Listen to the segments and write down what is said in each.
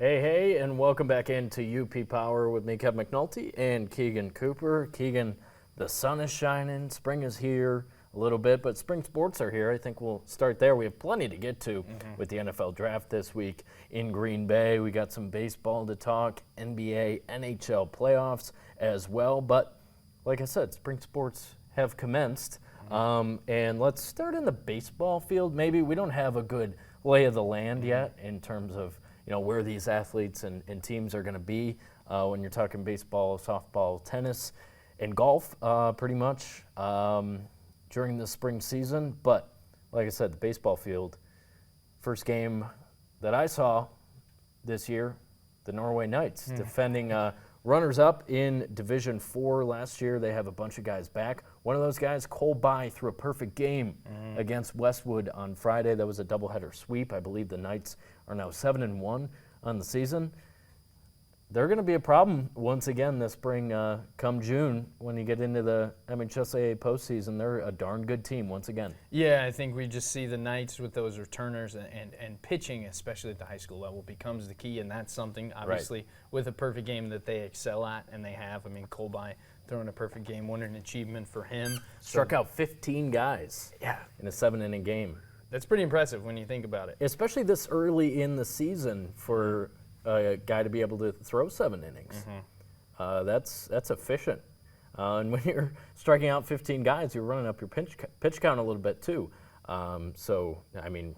Hey, and welcome back into UP Power with me, Kevin McNulty, and Keegan Cooper. Keegan, the sun is shining, spring is here a little bit, but spring sports are here. I think we'll start there. We have plenty to get to with the NFL draft this week in Green Bay. We got some baseball to talk, NBA, NHL playoffs as well. But like I said, spring sports have commenced. And let's start in the baseball field. Maybe we don't have a good lay of the land yet in terms of where these athletes and teams are going to be when you're talking baseball, softball, tennis, and golf, pretty much during the spring season. But like I said, the baseball field, first game that I saw this year, the Norway Knights, defending runners-up in Division 4 last year. They have a bunch of guys back. One of those guys, Cole By, threw a perfect game against Westwood on Friday. That was a doubleheader sweep. I believe the Knights are now 7-1 on the season. They're going to be a problem once again this spring come June when you get into the MHSAA postseason. They're a darn good team once again. Yeah, I think we just see the Knights with those returners and pitching, especially at the high school level, becomes the key, and that's something, obviously, with a perfect game that they excel at, and they have. I mean, Cole By throwing a perfect game, what an achievement for him. Struck out 15 guys in a 7-inning game. That's pretty impressive when you think about it. Especially this early in the season for a guy to be able to throw 7 innings. That's efficient. And when you're striking out 15 guys, you're running up your pitch count a little bit too. So, I mean,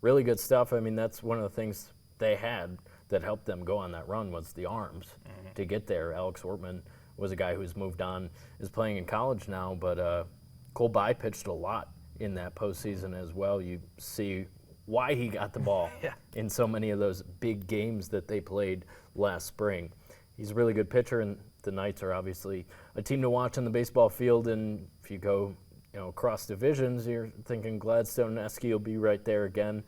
really good stuff. I mean, that's one of the things they had that helped them go on that run was the arms to get there. Alex Ortman was a guy who's moved on, is playing in college now, but Cole By pitched a lot in that postseason as well. You see why he got the ball in so many of those big games that they played last spring. He's a really good pitcher, and the Knights are obviously a team to watch on the baseball field. And if you go, across divisions, you're thinking Gladstone and Eski will be right there again.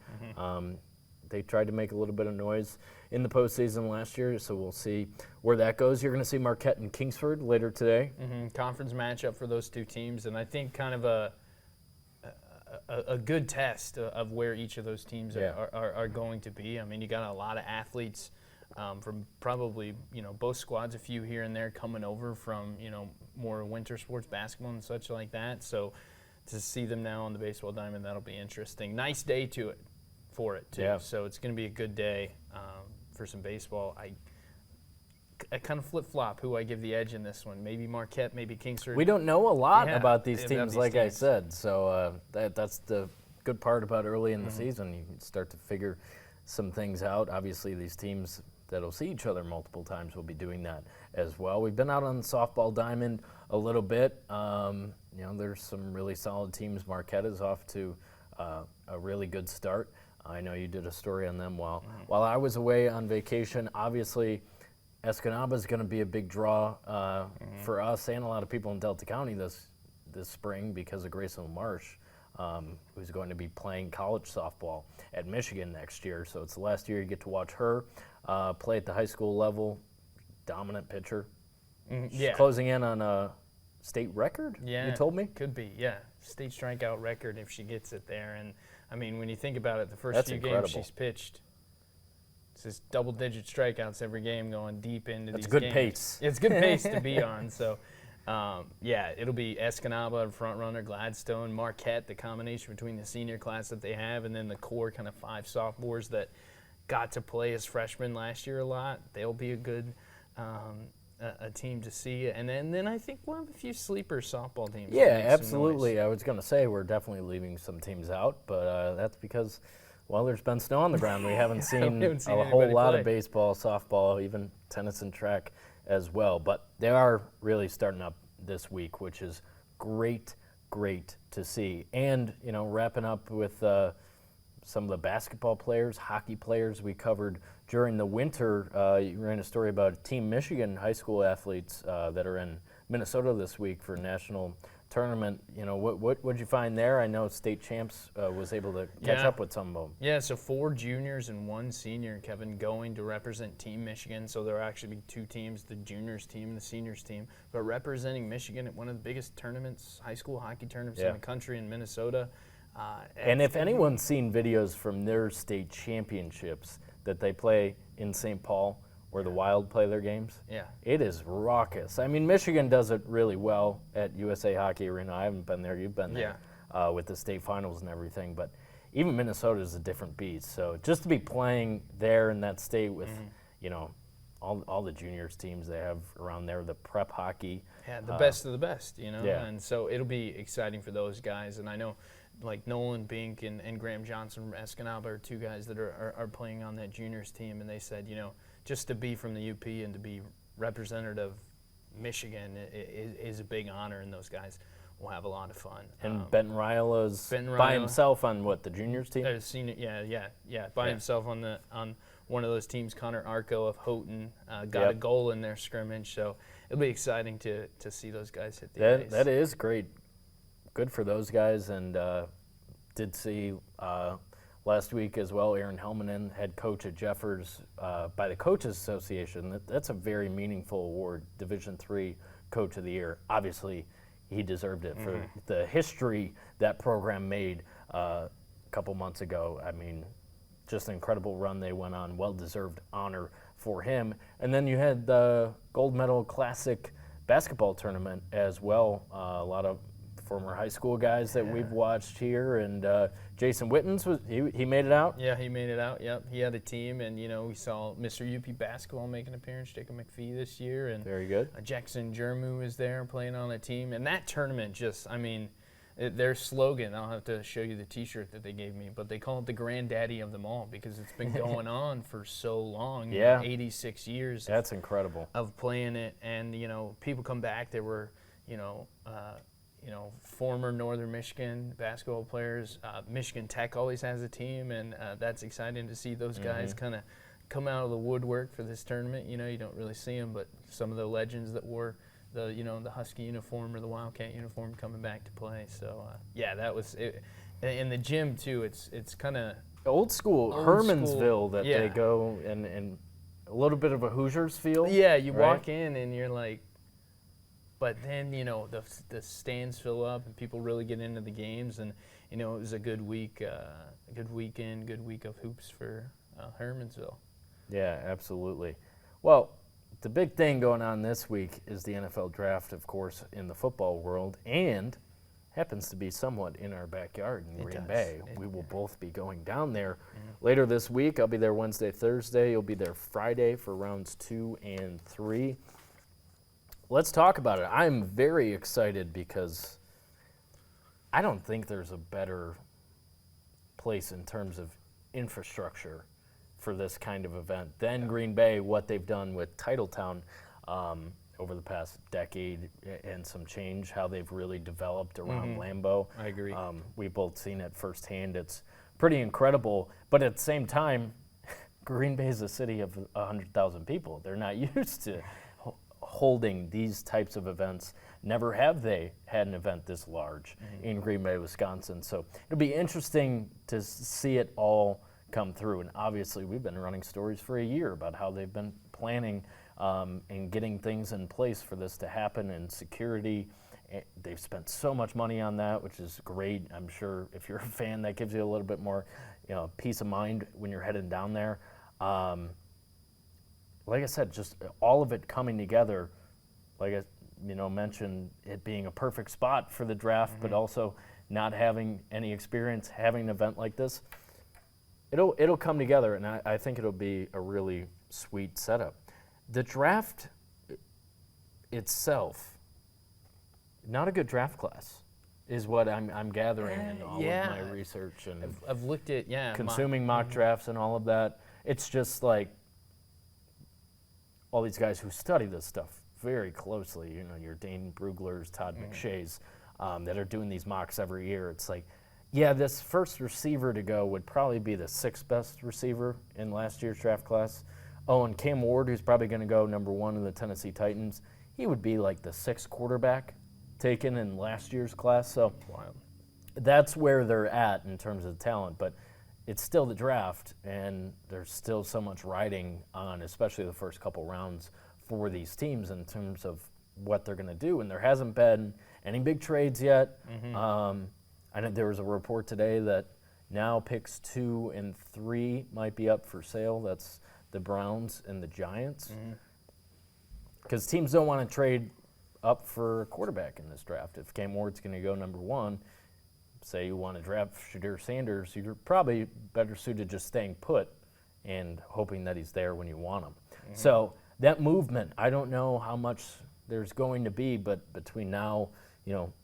They tried to make a little bit of noise in the postseason last year, so we'll see where that goes. You're going to see Marquette and Kingsford later today. Conference matchup for those two teams, and I think kind of a good test of where each of those teams are going to be. I mean, you got a lot of athletes from probably, both squads, a few here and there coming over from, more winter sports, basketball and such like that. So to see them now on the baseball diamond, that'll be interesting. Nice day for it, too. Yeah. So it's going to be a good day for some baseball. I kind of flip-flop who I give the edge in this one. Maybe Marquette, maybe Kingsford. We don't know a lot about these teams, like I teams. said. So that's the good part about early in the season. You can start to figure some things out. Obviously, these teams that'll see each other multiple times will be doing that as well. We've been out on the softball diamond a little bit. There's some really solid teams. Marquette is off to a really good start. I know you did a story on them while I was away on vacation. Obviously, Escanaba is going to be a big draw for us and a lot of people in Delta County this spring because of Grayson Marsh, who's going to be playing college softball at Michigan next year. So it's the last year you get to watch her play at the high school level. Dominant pitcher. She's closing in on a state record, you told me? Could be, state strikeout record if she gets it there. And, I mean, when you think about it, the first few games she's pitched, it's just double-digit strikeouts every game going deep into these games. That's good pace. It's good pace to be on. So, it'll be Escanaba, front runner, Gladstone, Marquette, the combination between the senior class that they have and then the core kind of 5 sophomores that got to play as freshmen last year a lot. They'll be a good a team to see. And then I think we'll have a few sleeper softball teams. Yeah, absolutely. I was going to say we're definitely leaving some teams out, but that's because – well, there's been snow on the ground. We haven't seen a whole lot of baseball, softball, even tennis and track as well. But they are really starting up this week, which is great to see. And, wrapping up with some of the basketball players, hockey players we covered during the winter. You ran a story about Team Michigan high school athletes that are in Minnesota this week for national tournament. What did you find there? I know state champs was able to catch up with some of them. Yeah, so 4 juniors and 1 senior, Kevin, going to represent Team Michigan. So there will actually be 2 teams, the juniors team and the seniors team, but representing Michigan at one of the biggest tournaments, high school hockey tournaments in the country in Minnesota. And if anyone's seen videos from their state championships that they play in St. Paul where the Wild play their games. Yeah. It is raucous. I mean, Michigan does it really well at USA Hockey Arena. I haven't been there. You've been there with the state finals and everything. But even Minnesota is a different beast. So just to be playing there in that state with, you know, all the juniors teams they have around there, the prep hockey. Yeah, the best of the best, you know. Yeah. And so it'll be exciting for those guys. And I know, like Nolan Bink and Graham Johnson from Escanaba are two guys that are playing on that juniors team. And they said, you know, just to be from the UP and to be representative of Michigan is a big honor, and those guys will have a lot of fun. And Benton Ryla's by himself on the juniors team? Senior, by himself on one of those teams. Connor Arco of Houghton got a goal in their scrimmage, so it'll be exciting to see those guys hit the ice. That is great. Good for those guys, and did see last week as well, Aaron Helmanen, head coach at Jeffers, by the Coaches Association. That's a very meaningful award, Division III Coach of the Year. Obviously, he deserved it for the history that program made a couple months ago. I mean, just an incredible run they went on, well-deserved honor for him. And then you had the Gold Medal Classic basketball tournament as well. A lot of former high school guys that we've watched here, and Jason Wittens, he made it out? Yeah, he made it out, yep. He had a team, and, you know, we saw Mr. UP basketball make an appearance, Jacob McPhee this year. And very good. Jackson Jermu was there playing on a team. And that tournament just, I mean, their slogan, I'll have to show you the T-shirt that they gave me, but they call it the granddaddy of them all because it's been going on for so long. Yeah. 86 years. That's incredible. Of playing it. And, you know, people come back. There were, former Northern Michigan basketball players. Michigan Tech always has a team, and that's exciting to see those guys kind of come out of the woodwork for this tournament. You know, you don't really see them, but some of the legends that wore the Husky uniform or the Wildcat uniform coming back to play. So that was it. In the gym too. It's kind of old school Hermansville that they go and a little bit of a Hoosiers feel. Yeah, you walk in and you're like. But then, you know, the stands fill up and people really get into the games, and, you know, it was a good week, a good weekend, good week of hoops for Hermansville. Yeah, absolutely. Well, the big thing going on this week is the NFL draft, of course, in the football world, and happens to be somewhat in our backyard in Green Bay. We will both be going down there later this week. I'll be there Wednesday, Thursday. You'll be there Friday for rounds 2 and 3. Let's talk about it. I'm very excited because I don't think there's a better place in terms of infrastructure for this kind of event than Green Bay, what they've done with Titletown over the past decade and some change, how they've really developed around Lambeau. I agree. We've both seen it firsthand. It's pretty incredible, but at the same time, Green Bay is a city of 100,000 people. They're not used to holding these types of events. Never have they had an event this large in Green Bay, Wisconsin. So it'll be interesting to see it all come through. And obviously, we've been running stories for a year about how they've been planning and getting things in place for this to happen, and security. They've spent so much money on that, which is great. I'm sure if you're a fan, that gives you a little bit more, peace of mind when you're heading down there. Like I said, just all of it coming together, like I mentioned, it being a perfect spot for the draft, but also not having any experience, having an event like this, it'll come together, and I think it'll be a really sweet setup. The draft itself, not a good draft class, is what I'm gathering in all of my research and I've looked at consuming mock drafts and all of that. It's just like all these guys who study this stuff very closely, your Dane Bruglers, Todd McShays, that are doing these mocks every year. It's like, this first receiver to go would probably be the 6th best receiver in last year's draft class. Oh, and Cam Ward, who's probably going to go number 1 in the Tennessee Titans, he would be like the 6th quarterback taken in last year's class. So that's where they're at in terms of talent. But it's still the draft, and there's still so much riding on, especially the first couple rounds for these teams in terms of what they're going to do. And there hasn't been any big trades yet. I know there was a report today that now picks 2 and 3 might be up for sale. That's the Browns and the Giants. Because teams don't want to trade up for a quarterback in this draft. If Cam Ward's going to go number 1, say you want to draft Shadir Sanders, you're probably better suited just staying put and hoping that he's there when you want him. So that movement, I don't know how much there's going to be, but between now,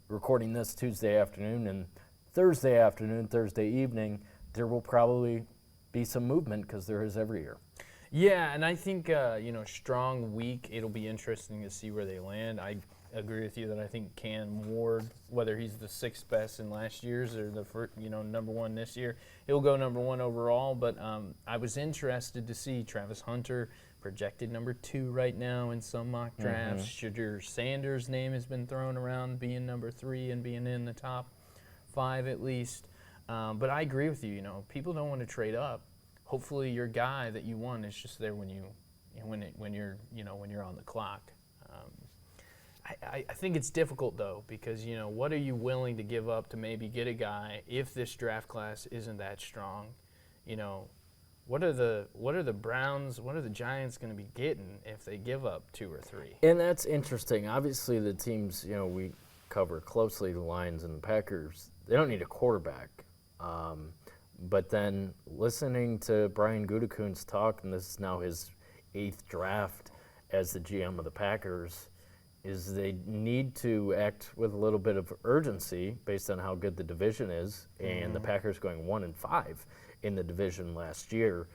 recording this Tuesday afternoon and Thursday afternoon, Thursday evening, there will probably be some movement because there is every year. Yeah, and I think, strong week, it'll be interesting to see where they land. I agree with you that I think Cam Ward, whether he's the 6th best in last year's or the first, number 1 this year, he'll go number 1 overall. But I was interested to see Travis Hunter projected number 2 right now in some mock drafts. Shadir Sanders' name has been thrown around being number 3 and being in the top 5 at least. But I agree with you. People don't want to trade up. Hopefully, your guy that you want is just there when you're on the clock. I think it's difficult though because what are you willing to give up to maybe get a guy if this draft class isn't that strong? What are the Browns? What are the Giants going to be getting if they give up 2 or 3? And that's interesting. Obviously, the teams we cover closely, the Lions and the Packers, they don't need a quarterback. But then listening to Brian Gutekunst talk, and this is now his 8th draft as the GM of the Packers, is they need to act with a little bit of urgency based on how good the division is, and the Packers going 1-5 in the division last year.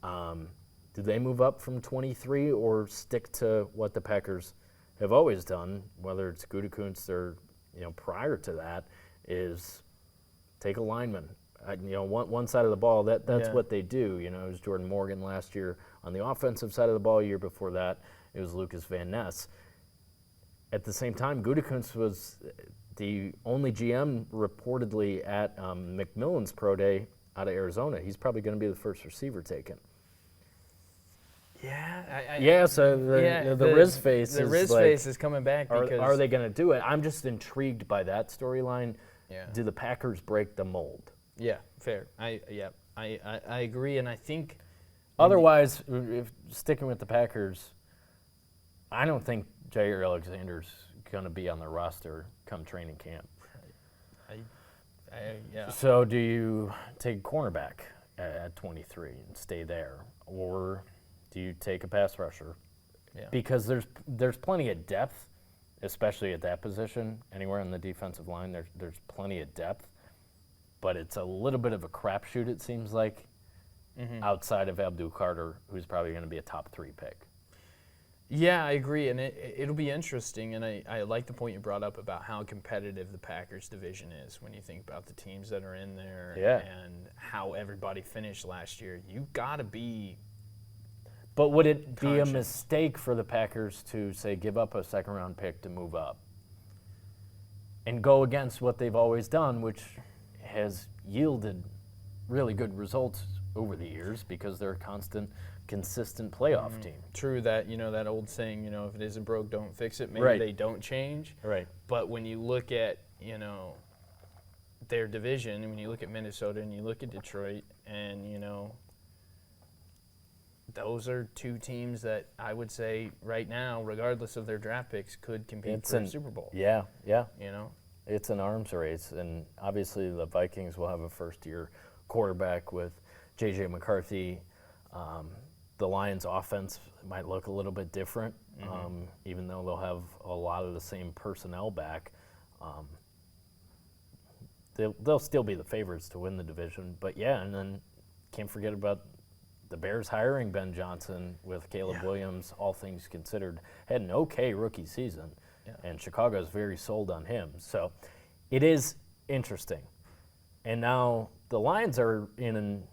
Do they move up from 23 or stick to what the Packers have always done, whether it's Gutekunst or prior to that, is take a lineman. One side of the ball, that's what they do. It was Jordan Morgan last year on the offensive side of the ball. A year before that, it was Lucas Van Ness. At the same time, Gutekunst was the only GM reportedly at McMillan's Pro Day out of Arizona. He's probably going to be the first receiver taken. Yeah. So the Riz face the is Riz like, face is coming back because are they going to do it? I'm just intrigued by that storyline. Yeah. Do the Packers break the mold? Yeah, fair. I agree, and I think otherwise, if sticking with the Packers, I don't think Jair Alexander's going to be on the roster come training camp. Yeah. So do you take a cornerback at 23 and stay there, or do you take a pass rusher? Yeah. Because there's plenty of depth, especially at that position. Anywhere on the defensive line, there's plenty of depth, but it's a little bit of a crapshoot, it seems like, outside of Abdul Carter, who's probably going to be a top 3 pick. Yeah, I agree, and it'll be interesting, and I like the point you brought up about how competitive the Packers division is when you think about the teams that are in there and how everybody finished last year. You've got to be But would it be a conscious. mistake for the Packers to, say, give up a second-round pick to move up and go against what they've always done, which has yielded really good results over the years because they're a consistent playoff team? True that, that old saying, if it isn't broke, don't fix it. Maybe Right. they don't change. Right. But when you look at, their division, and when you look at Minnesota and you look at Detroit, and, those are 2 teams that I would say right now, regardless of their draft picks, could compete for a Super Bowl. Yeah. You know? It's an arms race, and obviously the Vikings will have a first-year quarterback with J.J. McCarthy. The Lions' offense might look a little bit different, even though they'll have a lot of the same personnel back. They'll still be the favorites to win the division. But, yeah, and then can't forget about the Bears hiring Ben Johnson with Caleb Williams, all things considered. Had an okay rookie season, and Chicago is very sold on him. So it is interesting. And now the Lions are in an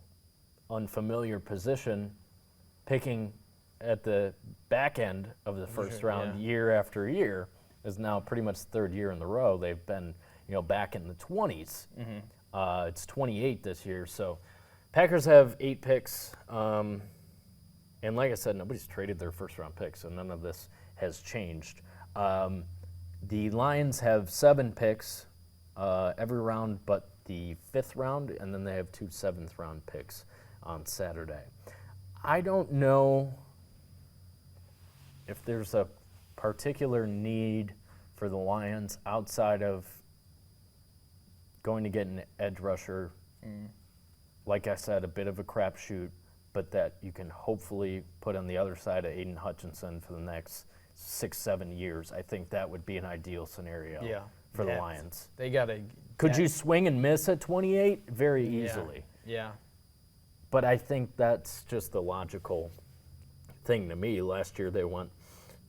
unfamiliar position, picking at the back end of the first round year after year. Is now pretty much the 3rd year in a row they've been, back in the 20s. It's 28 this year, so Packers have 8 picks, and like I said, nobody's traded their first-round pick, so none of this has changed. The Lions have 7 picks every round but the 5th round, and then they have 2 7th-round picks on Saturday. I don't know if there's a particular need for the Lions outside of going to get an edge rusher. Like I said, a bit of a crapshoot, but that you can hopefully put on the other side of Aiden Hutchinson for the next 6-7 years. I think that would be an ideal scenario for the Lions. They got to. Could you swing and miss at 28? Very easily. Yeah. But I think that's just the logical thing to me. Last year they went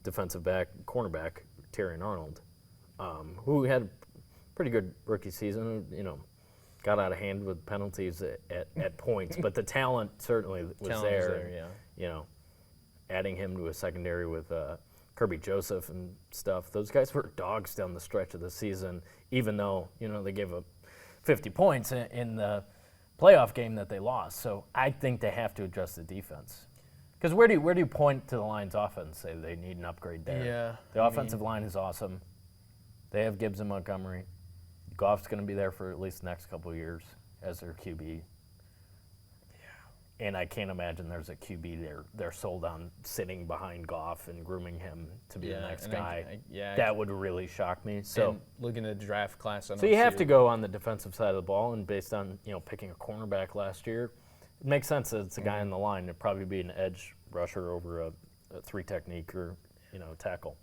cornerback, Terrion Arnold, who had a pretty good rookie season, got out of hand with penalties at points, but the talent certainly was there. Adding him to a secondary with Kirby Joseph and stuff, those guys were dogs down the stretch of the season, even though, they gave up 50 points in the playoff game that they lost. So I think they have to adjust the defense. Because where do you point to the Lions' offense? Say they need an upgrade there. Yeah, the offensive line is awesome. They have Gibbs and Montgomery. Goff's going to be there for at least the next couple of years as their QB. And I can't imagine there's a QB they're sold on sitting behind Goff and grooming him to be the next guy. That would really shock me. So looking at the draft class, so you have to go on the defensive side of the ball, and based on picking a cornerback last year, it makes sense that it's a guy on the line. It'd probably be an edge rusher over a 3 technique or tackle.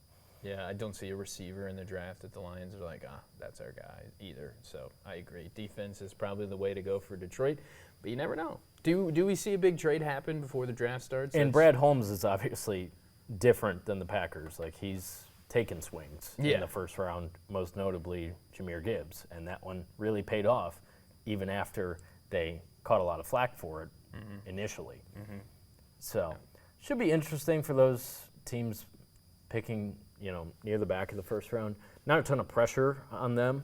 Yeah, I don't see a receiver in the draft that the Lions are like, that's our guy either. So I agree. Defense is probably the way to go for Detroit, but you never know. Do we see a big trade happen before the draft starts? And Brad Holmes is obviously different than the Packers. Like, he's taken swings in the first round, most notably Jahmyr Gibbs, and that one really paid off even after they caught a lot of flack for it initially. So should be interesting for those teams picking near the back of the first round. Not a ton of pressure on them.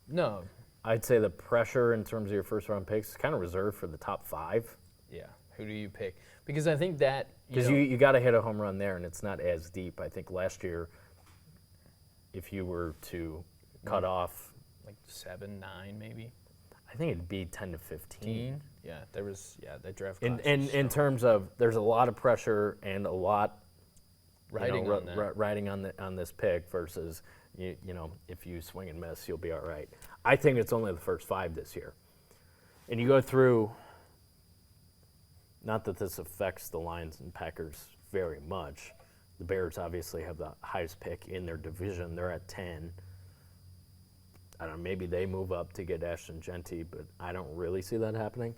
No. I'd say the pressure in terms of your first round picks is kind of reserved for the top 5. Yeah. Who do you pick? Because I think that because you got to hit a home run there, and it's not as deep. I think last year, if you were to cut off like 7, 9, maybe. I think it'd be 10 to 15. Yeah, there was that draft class. In terms of there's a lot of pressure and a lot riding on this pick versus if you swing and miss, you'll be all right. I think it's only the first 5 this year. And you go through, not that this affects the Lions and Packers very much. The Bears obviously have the highest pick in their division. They're at 10. I don't know, maybe they move up to get Ashton Genty, but I don't really see that happening.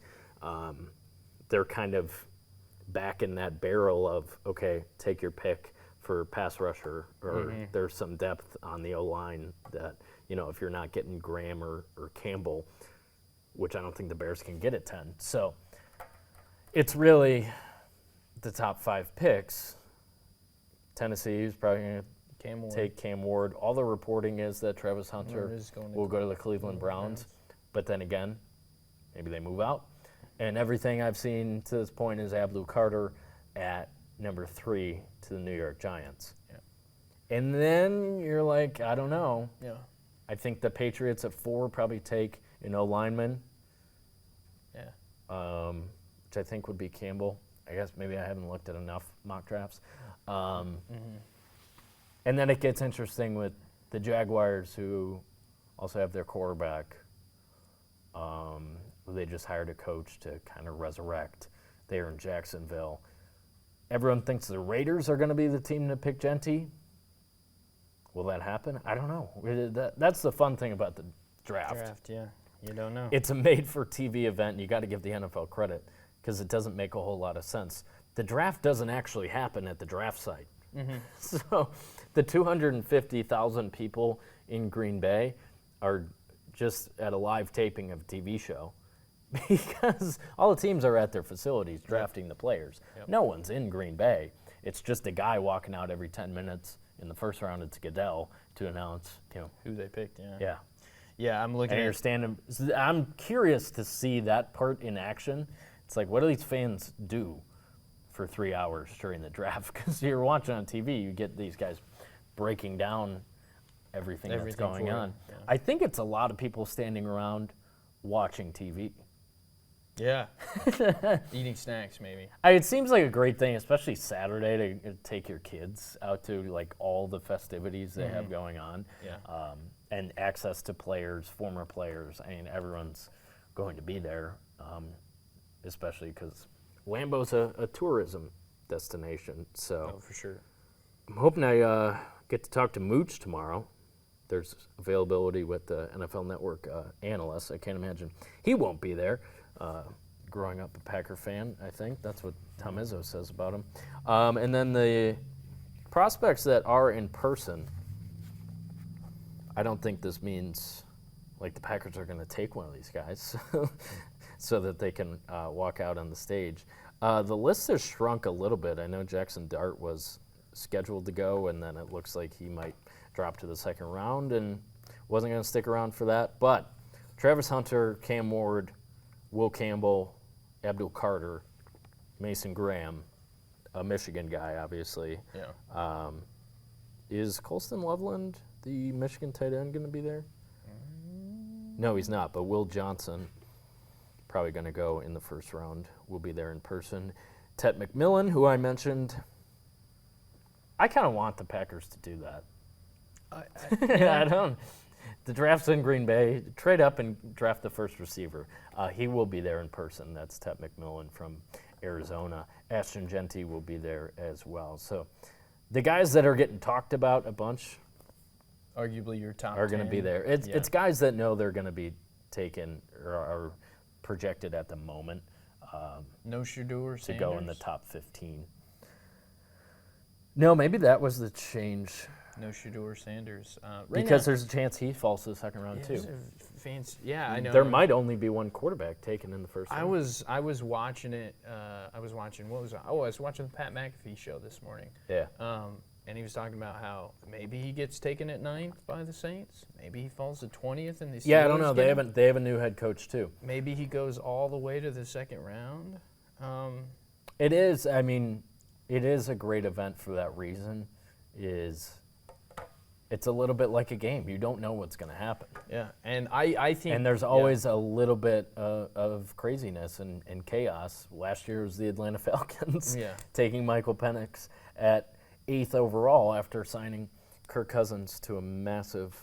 They're kind of back in that barrel of, okay, take your pick for pass rusher, or there's some depth on the O-line that, if you're not getting Graham or Campbell, which I don't think the Bears can get at 10. So it's really the top 5 picks. Tennessee is probably going to take Cam Ward. All the reporting is that Travis Hunter will go to the Cleveland Browns. But then again, maybe they move out. And everything I've seen to this point is Abdul Carter at number 3 to the New York Giants. Yeah. And then you're like, I don't know. Yeah. I think the Patriots at 4 probably take an O-lineman. Yeah. Which I think would be Campbell. I guess maybe I haven't looked at enough mock drafts. And then it gets interesting with the Jaguars, who also have their quarterback. They just hired a coach to kind of resurrect. They're in Jacksonville. Everyone thinks the Raiders are going to be the team to pick Genty. Will that happen? I don't know. That's the fun thing about the draft. Yeah. You don't know. It's a made-for-TV event, and you got to give the NFL credit because it doesn't make a whole lot of sense. The draft doesn't actually happen at the draft site. So the 250,000 people in Green Bay are just at a live taping of a TV show because all the teams are at their facilities drafting the players. No one's in Green Bay. It's just a guy walking out every 10 minutes. In the first round, it's Goodell to announce, who they picked. Yeah. Yeah, I'm looking I'm curious to see that part in action. It's like, what do these fans do for 3 hours during the draft? Because you're watching on TV, you get these guys breaking down everything that's going on. Yeah. I think it's a lot of people standing around watching TV. Yeah. Eating snacks, maybe. It seems like a great thing, especially Saturday, to take your kids out to like all the festivities they have going on. Yeah. And access to players, former players. I mean, everyone's going to be there, especially because Lambeau's a tourism destination. So Oh, for sure. I'm hoping I get to talk to Mooch tomorrow. There's availability with the NFL Network analysts. I can't imagine he won't be there. Growing up a Packer fan, I think that's what Tom Izzo says about him. And then the prospects that are in person, I don't think this means like the Packers are going to take one of these guys so that they can walk out on the stage. The list has shrunk a little bit. I know Jackson Dart was scheduled to go, and then it looks like he might drop to the second round and wasn't going to stick around for that. But Travis Hunter, Cam Ward, Will Campbell, Abdul Carter, Mason Graham, a Michigan guy, obviously. Yeah. Is Colston Loveland, the Michigan tight end, going to be there? No, he's not, but Will Johnson, probably going to go in the first round, will be there in person. Tet McMillan, who I mentioned, I kind of want the Packers to do that. I don't. The draft's in Green Bay. Trade up and draft the first receiver. He will be there in person. That's Tet McMillan from Arizona. Ashton Genty will be there as well. So the guys that are getting talked about a bunch Arguably your top are going to 10. be there. It's guys that know they're going to be taken or are projected at the moment No Shador to Sanders. go in the top 15. No, maybe that was the change. No Shador Sanders. Because there's a chance he falls to the second round too. Yeah, I know. There might only be one quarterback taken in the first I round. was watching it. I was watching what was I? Oh, I was watching the Pat McAfee show this morning. Yeah. And he was talking about how maybe he gets taken at 9th by the Saints. Maybe he falls to 20th and the Steelers. Yeah, I don't know. get him. They have a new head coach too. Maybe he goes all the way to the second round. It is. I mean, it is a great event for that reason. It's a little bit like a game. You don't know what's going to happen. Yeah, and I think. And there's always a little bit of craziness and chaos. Last year was the Atlanta Falcons taking Michael Penix at 8th overall after signing Kirk Cousins to a massive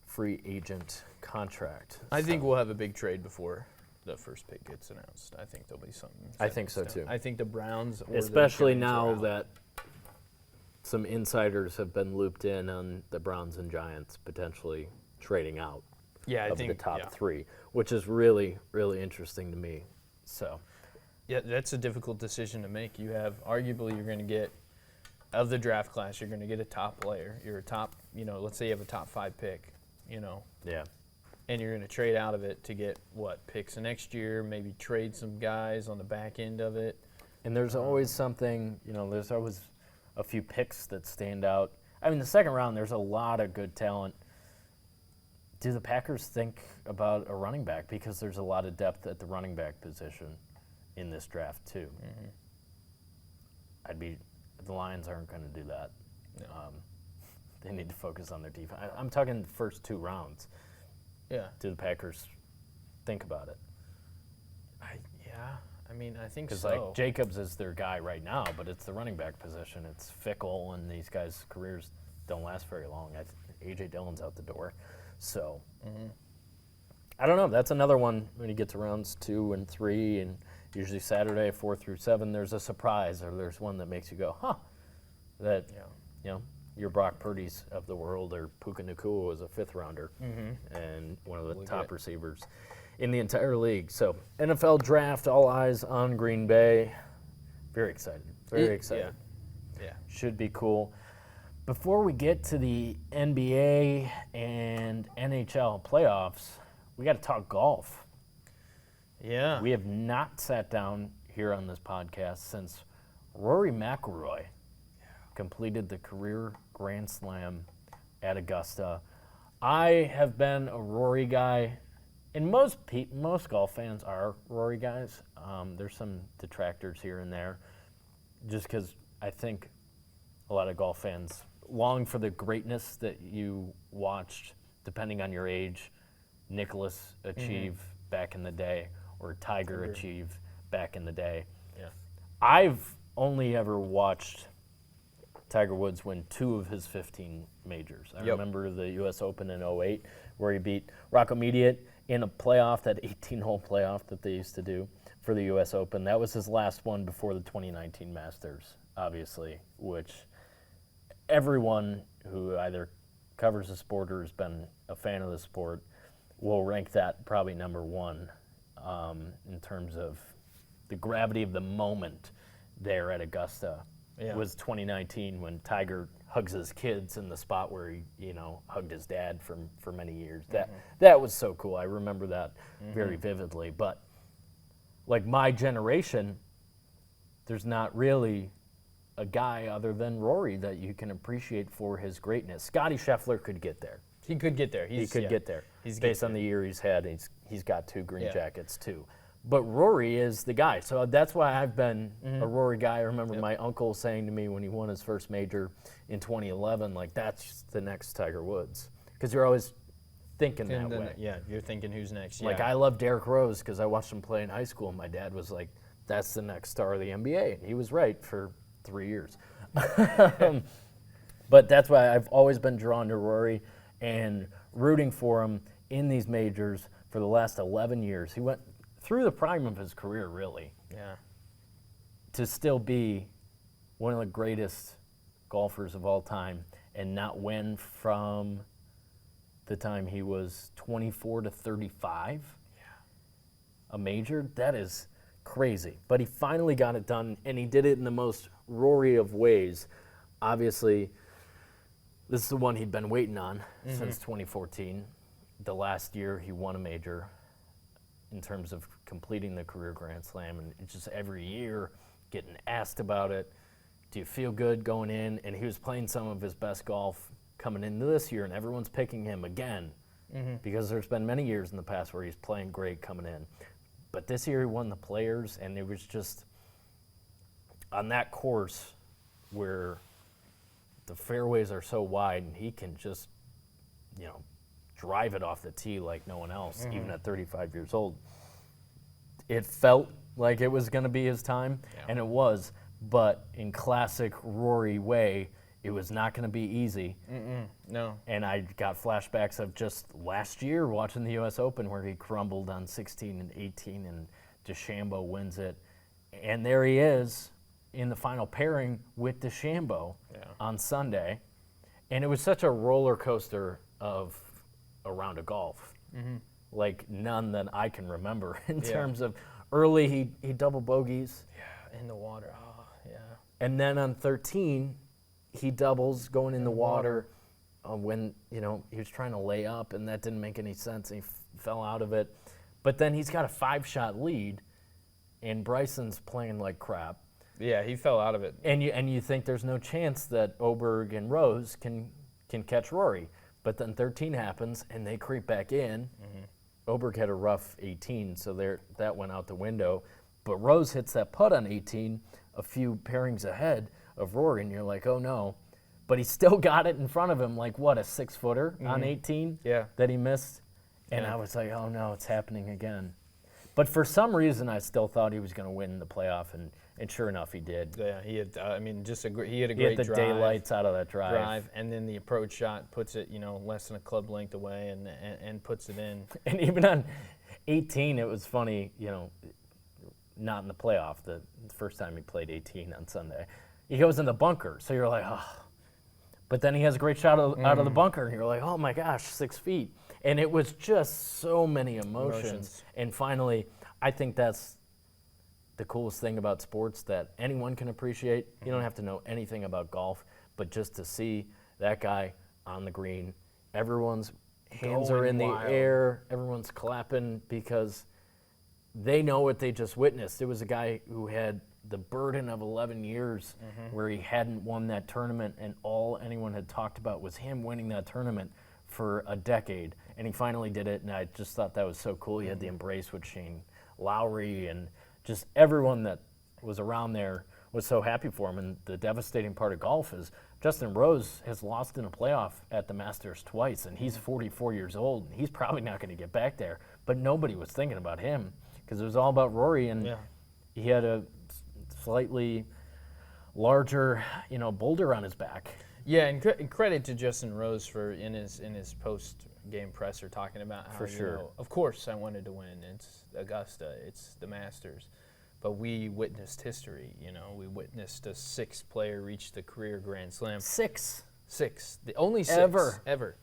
free agent contract. I think we'll have a big trade before the first pick gets announced. I think there'll be something. I think so too. I think the Browns, or especially the now Giants are out. that some insiders have been looped in on the Browns and Giants potentially trading out I of think the top three, which is really, really interesting to me. So, yeah, that's a difficult decision to make. You have arguably you're going to get of the draft class, you're going to get a top player. You're a top, let's say you have a top 5 pick, yeah. and you're going to trade out of it to get what picks next year, maybe trade some guys on the back end of it. And there's always something, there's always a few picks that stand out. I mean, the second round, there's a lot of good talent. Do the Packers think about a running back? Because there's a lot of depth at the running back position in this draft, too. Mm-hmm. The Lions aren't going to do that. No. They need to focus on their defense. I'm talking the first 2 rounds. Yeah. Do the Packers think about it? I mean, I think Because, so. like, Jacobs is their guy right now, but it's the running back position. It's fickle, and these guys' careers don't last very long. A.J. Dillon's out the door. So, I don't know. That's another one when you get to rounds 2 and 3, and usually Saturday, 4 through 7, there's a surprise, or there's one that makes you go, huh, that, your Brock Purdy's of the world, or Puka Nacua was a 5th rounder, and one of the top receivers in the entire league. So, NFL draft, all eyes on Green Bay. Very excited. Very excited. Yeah. Should be cool. Before we get to the NBA and NHL playoffs, we got to talk golf. Yeah. We have not sat down here on this podcast since Rory McIlroy completed the career Grand Slam at Augusta. I have been a Rory guy, and most golf fans are Rory guys. There's some detractors here and there, just because I think a lot of golf fans long for the greatness that you watched, depending on your age, Nicklaus achieve back in the day, or Tiger achieve back in the day. Yeah. I've only ever watched Tiger Woods win 2 of his 15 majors. I remember the U.S. Open in '08 where he beat Rocco Mediate in a playoff, that 18-hole playoff that they used to do for the U.S. Open. That was his last one before the 2019 Masters, obviously, which everyone who either covers the sport or has been a fan of the sport will rank that probably number 1 in terms of the gravity of the moment there at Augusta. Yeah. Was 2019 when Tiger hugs his kids in the spot where he, hugged his dad for many years. That was so cool. I remember that very vividly. But like my generation, there's not really a guy other than Rory that you can appreciate for his greatness. Scotty Scheffler could get there. He could get there. He could get there. He's based on the year he's had. He's got 2 green jackets too. But Rory is the guy. So that's why I've been a Rory guy. I remember my uncle saying to me when he won his first major in 2011, like, that's the next Tiger Woods. Because you're always thinking that way. Yeah, you're thinking who's next. Like, I love Derrick Rose because I watched him play in high school, and my dad was like, that's the next star of the NBA. And he was right for 3 years. But that's why I've always been drawn to Rory and rooting for him in these majors for the last 11 years. He went through the prime of his career, really. Yeah. To still be one of the greatest golfers of all time and not win from the time he was 24 to 35, a major, that is crazy. But he finally got it done, and he did it in the most Rory of ways. Obviously, this is the one he'd been waiting on since 2014. The last year he won a major in terms of completing the career Grand Slam, and it's just every year getting asked about it. Do you feel good going in? And he was playing some of his best golf coming into this year, and everyone's picking him again because there's been many years in the past where he's playing great coming in. But this year he won the Players, and it was just on that course where the fairways are so wide and he can just, drive it off the tee like no one else, even at 35 years old. It felt like it was going to be his time, and it was, but in classic Rory way, it was not going to be easy. No. And I got flashbacks of just last year watching the U.S. Open where he crumbled on 16 and 18, and DeChambeau wins it. And there he is in the final pairing with DeChambeau on Sunday. And it was such a roller coaster of a round of golf, like none that I can remember in terms of early he double bogeys. Yeah, in the water. Oh, yeah. And then on 13, he doubles going in the water when, he was trying to lay up, and that didn't make any sense. And he fell out of it. But then he's got a 5-shot lead, and Bryson's playing like crap. Yeah, he fell out of it. And you think there's no chance that Oberg and Rose can catch Rory. But then 13 happens, and they creep back in. Oberg had a rough 18, so that went out the window. But Rose hits that putt on 18 a few pairings ahead of Rory, and you're like, oh, no. But he still got it in front of him, like, what, a 6-footer on 18 that he missed? And I was like, oh, no, it's happening again. But for some reason, I still thought he was going to win the playoff, and sure enough, he did. Yeah, he had. He had a He hit great the drive. daylights out of that drive. And then the approach shot puts it, less than a club length away, and puts it in. And even on 18, it was funny, not in the playoff, the first time he played 18 on Sunday. He goes in the bunker, so you're like, oh. But then he has a great shot out of the bunker, and you're like, oh my gosh, 6 feet. And it was just so many emotions. And finally, I think that's the coolest thing about sports that anyone can appreciate. You don't have to know anything about golf, but just to see that guy on the green, everyone's hands are in the air, everyone's clapping because they know what they just witnessed. It was a guy who had the burden of 11 years where he hadn't won that tournament, and all anyone had talked about was him winning that tournament for a decade, and he finally did it, and I just thought that was so cool. He had the embrace with Shane Lowry, and just everyone that was around there was so happy for him. And the devastating part of golf is Justin Rose has lost in a playoff at the Masters twice, and he's 44 years old, and he's probably not going to get back there. But nobody was thinking about him because it was all about Rory, and Yeah. he had a slightly larger, boulder on his back. Yeah, and credit to Justin Rose for in his post game presser talking about how For sure. of course I wanted to win. It's Augusta, it's the Masters, but we witnessed history. We witnessed a 6th player reach the career Grand Slam. 6. The only 6 ever.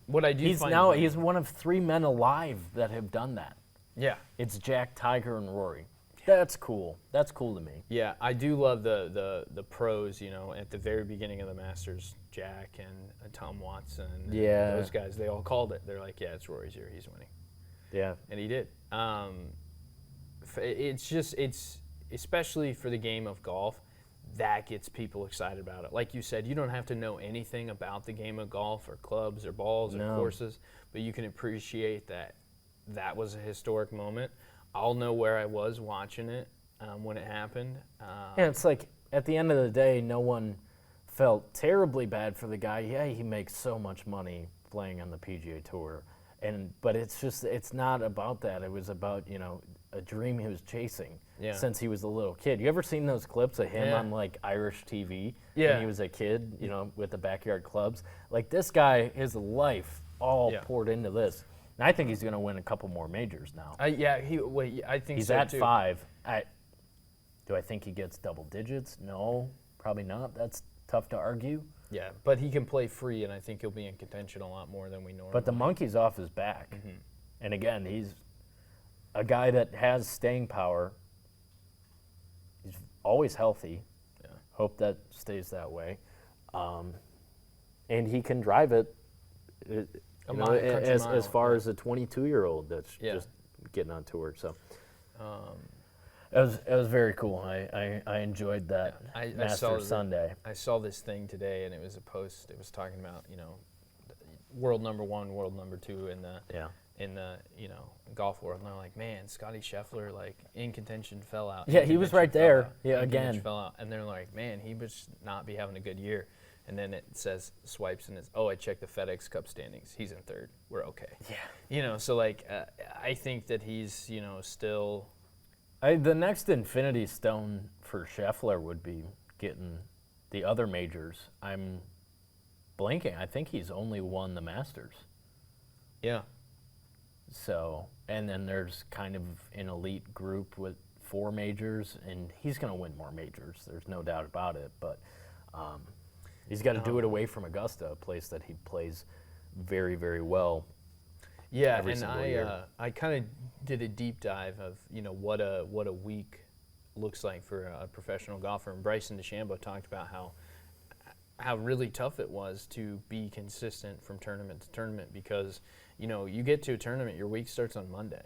What I do He's find he's one of 3 men alive that have done that. yeah. It's Jack, Tiger, and Rory. That's cool. That's cool to me. Yeah, I do love the pros, at the very beginning of the Masters, Jack and Tom Watson, and Yeah. those guys, they all called it. They're like, yeah, it's Rory's year, he's winning. Yeah. And he did. It's especially for the game of golf, that gets people excited about it. Like you said, you don't have to know anything about the game of golf or clubs or balls or courses, but you can appreciate that was a historic moment. I'll know where I was watching it when it happened. Yeah, it's like at the end of the day, no one felt terribly bad for the guy. Yeah, he makes so much money playing on the PGA Tour, but it's not about that. It was about a dream he was chasing since he was a little kid. You ever seen those clips of him on like Irish TV when he was a kid? With the backyard clubs. Like this guy, his life all poured into this. And I think he's going to win a couple more majors now. I think He's so at too. 5. Do I think he gets double digits? No, probably not. That's tough to argue. Yeah, but he can play free, and I think he'll be in contention a lot more than we normally. But the monkey's off his back. Mm-hmm. And again, he's a guy that has staying power. He's always healthy. Yeah. Hope that stays that way. And he can drive it. As far as a 22-year-old that's just getting on tour. So it was very cool. I enjoyed that Masters Sunday. I saw this thing today, and it was a post. It was talking about world number 1, world number 2 in the golf world. And they're like, man, Scotty Scheffler in contention fell out. Yeah, he was right there. Yeah, again fell out, and they're like, man, he must not be having a good year. And then it says, swipes, and it's, I checked the FedEx Cup standings. He's in 3rd. We're okay. Yeah. So I think that he's, still. The next infinity stone for Scheffler would be getting the other majors. I'm blanking. I think he's only won the Masters. Yeah. So, and then there's kind of an elite group with 4 majors, and he's going to win more majors. There's no doubt about it. But he's got to do it away from Augusta, a place that he plays very, very well. Yeah, every and single year. I kind of did a deep dive of what a week looks like for a professional golfer. And Bryson DeChambeau talked about how really tough it was to be consistent from tournament to tournament because you get to a tournament, your week starts on Monday,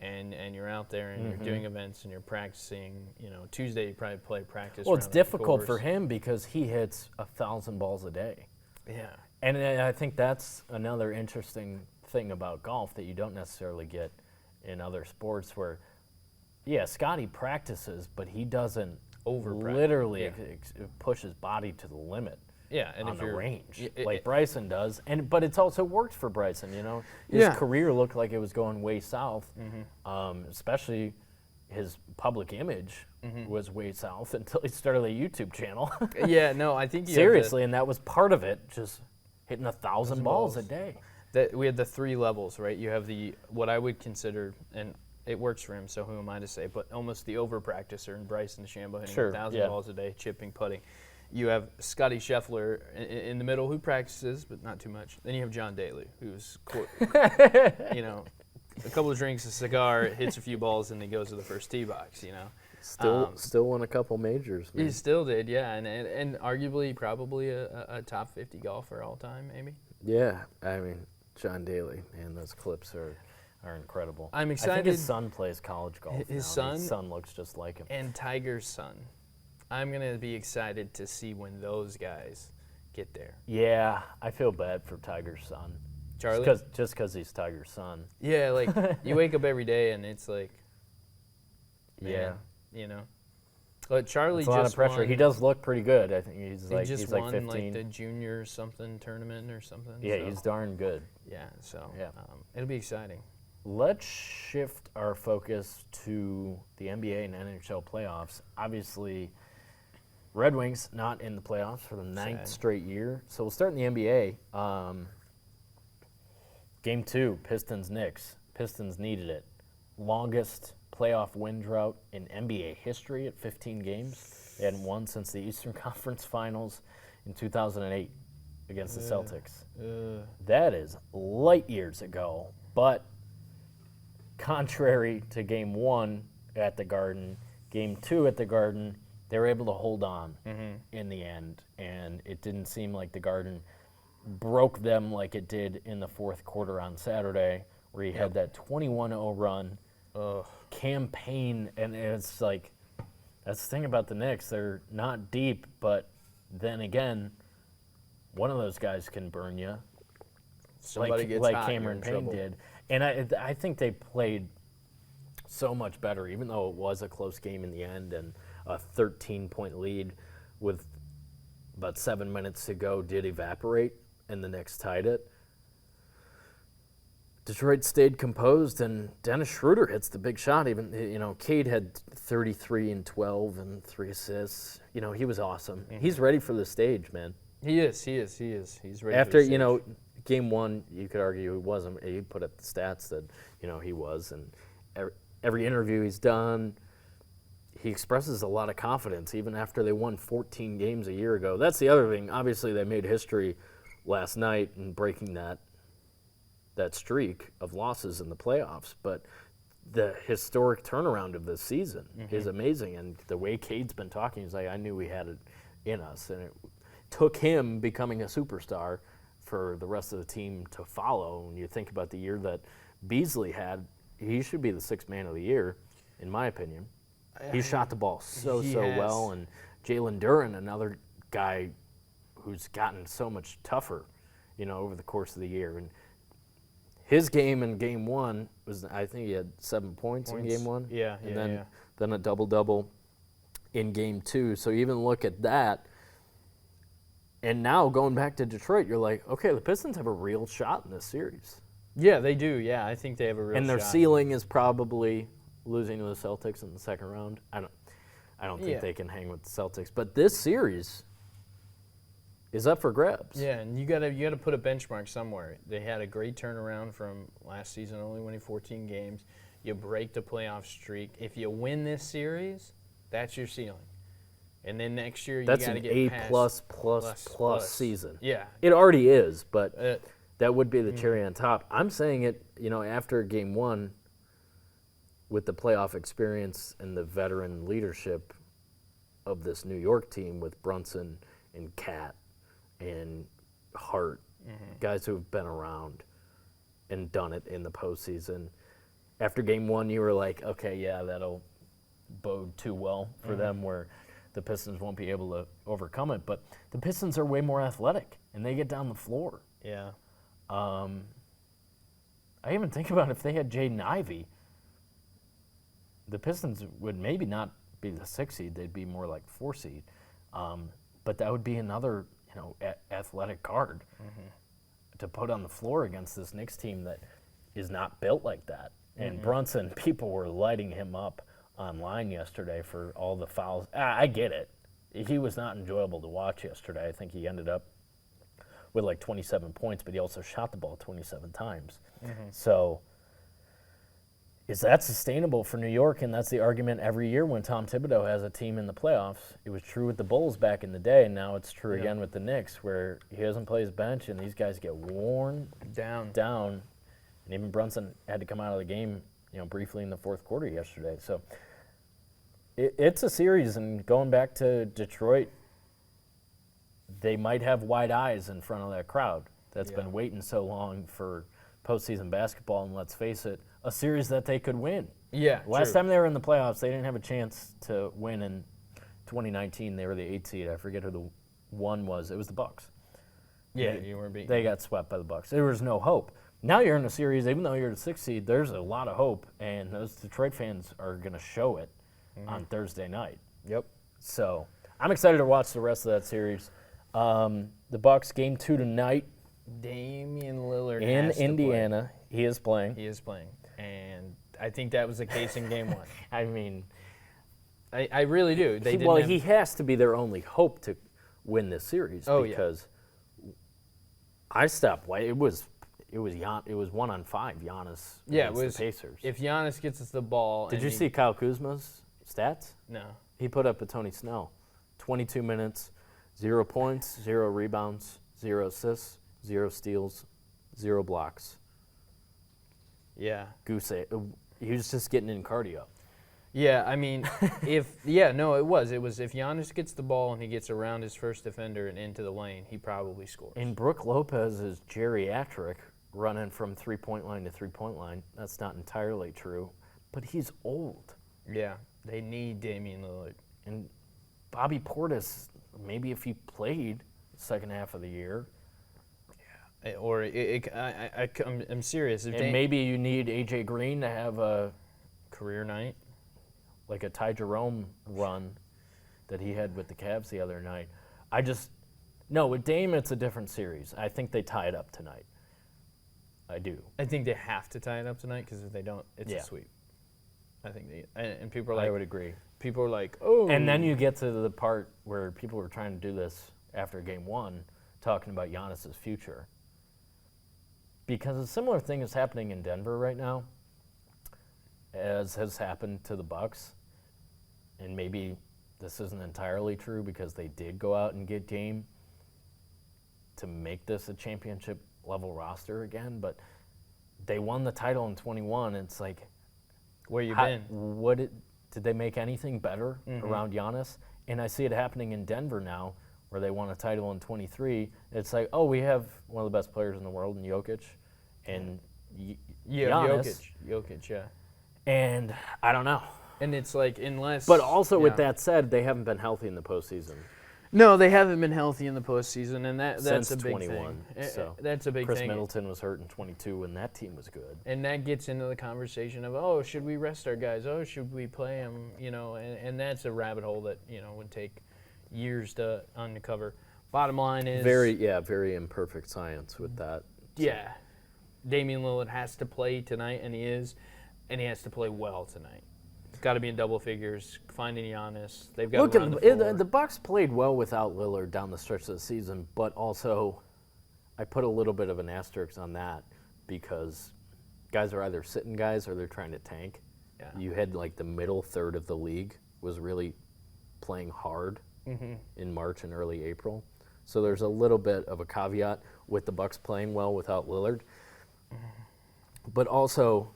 and you're out there and you're doing events and you're practicing. Tuesday you probably play practice. Well, it's around difficult the for course. him because he hits 1,000 balls a day. Yeah. And I think that's another interesting thing about golf that you don't necessarily get in other sports where, Scotty practices, but he doesn't literally push his body to the limit. Yeah, and on if the you're range, like Bryson does, but it's also worked for Bryson. His career looked like it was going way south, especially his public image was way south until he started a YouTube channel. Yeah, no, I think seriously, and that was part of it, just hitting 1,000 balls a day. We had the 3 levels, right? You have what I would consider, and it works for him, so who am I to say, but almost the over-practicer in Bryson DeChambeau hitting 1,000 balls a day, chipping, putting. You have Scotty Scheffler in the middle who practices, but not too much. Then you have John Daly, who's, a couple of drinks, a cigar, hits a few balls, and he goes to the first tee box, Still won a couple majors. Man. He still did, yeah, and arguably probably a top 50 golfer all time, maybe. Yeah, I mean, John Daly, man, those clips are incredible. I'm excited. I think his son plays college golf now. His son looks just like him. And Tiger's son. I'm going to be excited to see when those guys get there. Yeah, I feel bad for Tiger's son. Charlie? Just because he's Tiger's son. Yeah, you wake up every day and it's like, man, But Charlie it's a lot of pressure. Won, he does look pretty good. I think he's won, 15. the junior something tournament or something. Yeah, he's darn good. Yeah, so yeah. It'll be exciting. let's shift our focus to the NBA and NHL playoffs. Obviously, Red Wings not in the playoffs for the ninth straight year. So we'll start in the NBA. Game 2, Pistons-Knicks. Pistons needed it. Longest playoff win drought in NBA history at 15 games. They hadn't won since the Eastern Conference Finals in 2008 against the Celtics. That is light years ago, but contrary to Game 1 at the Garden, Game 2 at the Garden, they were able to hold on in the end, and it didn't seem like the Garden broke them like it did in the fourth quarter on Saturday, where he had that 21-0 run campaign, and it's like, that's the thing about the Knicks. They're not deep, but then again, one of those guys can burn you, Somebody gets like hot, you're Cameron in Payne trouble. did. And I think they played so much better, even though it was a close game in the end and a 13-point lead with about 7 minutes to go did evaporate, and the Knicks tied it. Detroit stayed composed, and Dennis Schroeder hits the big shot. Even, Cade had 33 and 12 and 3 assists. He was awesome. He's ready for the stage, man. He is. He's ready. After, for the stage. Game 1, you could argue he wasn't. He put up the stats that, he was. And every interview he's done, he expresses a lot of confidence, even after they won 14 games a year ago. That's the other thing. Obviously, they made history last night in breaking that streak of losses in the playoffs. But the historic turnaround of this season is amazing. And the way Cade's been talking, he's like, I knew we had it in us. And it took him becoming a superstar for the rest of the team to follow. When you think about the year that Beasley had, he should be the sixth man of the year, in my opinion. He shot the ball so well. And Jalen Duren, another guy who's gotten so much tougher, over the course of the year. And his game in Game 1 was, I think he had 7 points in Game 1. And then a double-double in Game 2. So you even look at that. And now going back to Detroit, you're like, okay, the Pistons have a real shot in this series. Yeah, they do. Yeah, I think they have a real shot. And their ceiling is probably losing to the Celtics in the second round. I don't think they can hang with the Celtics. But this series is up for grabs. Yeah, and you gotta put a benchmark somewhere. They had a great turnaround from last season, only winning 14 games. You break the playoff streak. If you win this series, that's your ceiling. And then next year you got to get past plus season. Yeah, it already is, but that would be the cherry on top. I'm saying it, after Game 1, with the playoff experience and the veteran leadership of this New York team with Brunson and Cat and Hart, guys who have been around and done it in the postseason. After Game 1, you were like, okay, yeah, that'll bode too well for them, where the Pistons won't be able to overcome it. But the Pistons are way more athletic, and they get down the floor. Yeah. I even think about if they had Jaden Ivey, the Pistons would maybe not be the 6 seed; they'd be more like 4 seed. But that would be another, athletic guard to put on the floor against this Knicks team that is not built like that. And Brunson, people were lighting him up online yesterday for all the fouls. I get it. He was not enjoyable to watch yesterday. I think he ended up with like 27 points, but he also shot the ball 27 times. So is that sustainable for New York? And that's the argument every year when Tom Thibodeau has a team in the playoffs. It was true with the Bulls back in the day, and now it's true again with the Knicks, where he doesn't play his bench and these guys get worn down. And even Brunson had to come out of the game, briefly in the fourth quarter yesterday. So it's a series, and going back to Detroit, they might have wide eyes in front of that crowd that's been waiting so long for postseason basketball, and let's face it, a series that they could win. Yeah, Last time they were in the playoffs, they didn't have a chance to win in 2019. They were the 8 seed. I forget who the one was. It was the Bucks. Yeah, you were beaten. They got swept by the Bucks. There was no hope. Now you're in a series, even though you're the 6th seed, there's a lot of hope, and those Detroit fans are going to show it on Thursday night. Yep. So I'm excited to watch the rest of that series. The Bucks, Game 2 tonight Damian Lillard in has to Indiana. play. He is playing. He is playing. And I think that was the case in Game 1. I mean, I really do. he has to be their only hope to win this series because I stopped. It was 1-on-5. Giannis against the Pacers. If Giannis gets us the ball. Did you see Kyle Kuzma's stats? No. He put up a Tony Snell, 22 minutes, 0 points, 0 rebounds, 0 assists, 0 steals, 0 blocks. Yeah. He was just getting in cardio. Yeah, I mean, it was if Giannis gets the ball and he gets around his first defender and into the lane, he probably scores. And Brook Lopez is geriatric, running from three-point line to three-point line. That's not entirely true, but he's old. Yeah, they need Damian Lillard. And Bobby Portis, maybe if he played the second half of the year. Yeah, or I'm serious. And maybe you need A.J. Green to have a career night. Like a Ty Jerome run that he had with the Cavs the other night. With Dame, it's a different series. I think they tie it up tonight. I do. I think they have to tie it up tonight because if they don't, it's a sweep. I think and people are like. I would agree. People are like, oh. And then you get to the part where people were trying to do this after Game 1, talking about Giannis's future. Because a similar thing is happening in Denver right now, as has happened to the Bucks, and maybe this isn't entirely true because they did go out and get Dame to make this a championship level roster again, but they won the title in 21. And it's like, where you been? Did they make anything better around Giannis? And I see it happening in Denver now, where they won a title in 23. It's like, we have one of the best players in the world in Jokic, and Giannis. Jokic, yeah. And I don't know. And it's like, unless. But also, with that said, they haven't been healthy in the postseason. No, they haven't been healthy in the postseason, and that's Since a big 21, thing. So that's a big Chris thing. Middleton was hurt in 22 when that team was good. And that gets into the conversation of, should we rest our guys? Should we play them? And that's a rabbit hole that, would take years to uncover. Bottom line is. Very imperfect science with that. Yeah. Damian Lillard has to play tonight, and he is. And he has to play well tonight. It's got to be in double figures. Finding Giannis, they've got to run the floor. The Bucks played well without Lillard down the stretch of the season, but also I put a little bit of an asterisk on that because guys are either sitting guys or they're trying to tank. Yeah. You had like the middle third of the league was really playing hard in March and early April. So there's a little bit of a caveat with the Bucks playing well without Lillard. But also,